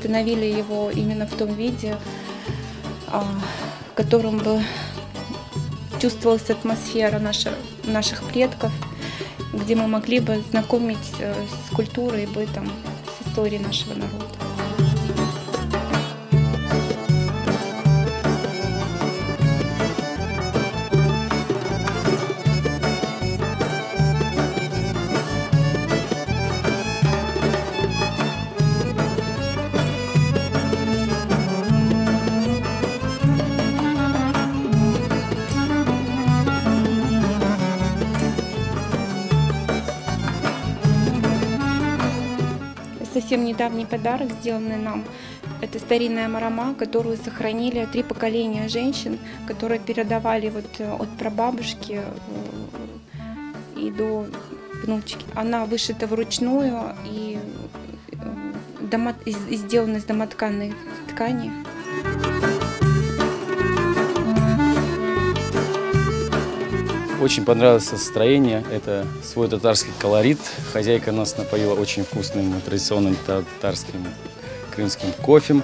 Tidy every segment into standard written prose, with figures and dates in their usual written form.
восстановили его именно в том виде, в котором бы чувствовалась атмосфера наших предков, где мы могли бы знакомить с культурой и бытом, с историей нашего народа. Совсем недавний подарок, сделанный нам, это старинная марама, которую сохранили 3 поколения женщин, которые передавали от прабабушки и до внучки. Она вышита вручную и сделана из домотканной ткани. Очень понравилось состояние, это свой татарский колорит. Хозяйка нас напоила очень вкусным традиционным татарским крымским кофе,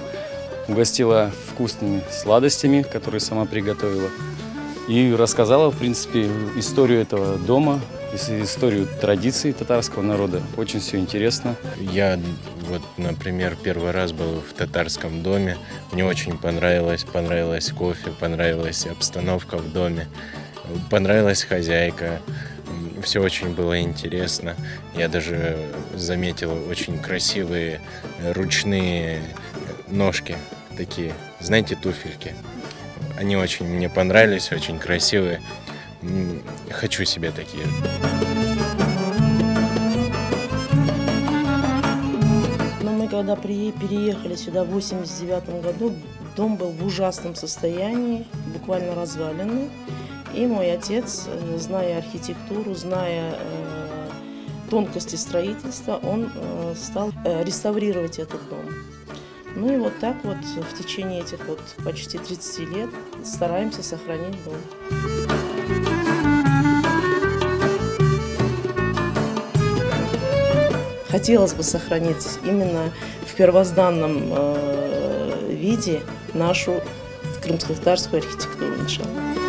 угостила вкусными сладостями, которые сама приготовила, и рассказала, в принципе, историю этого дома, историю традиций татарского народа. Очень все интересно. Я, например, первый раз был в татарском доме, мне очень понравилось кофе, понравилась обстановка в доме. Понравилась хозяйка, все очень было интересно. Я даже заметил очень красивые ручные ножки, такие, знаете, туфельки. Они очень мне понравились, очень красивые. Хочу себе такие. Но мы когда переехали сюда в 1989 году, дом был в ужасном состоянии, буквально разваленный. И мой отец, зная архитектуру, зная тонкости строительства, он стал реставрировать этот дом. Ну и вот так вот в течение этих почти 30 лет стараемся сохранить дом. Хотелось бы сохранить именно в первозданном виде нашу крымско-татарскую архитектуру, иншаллах.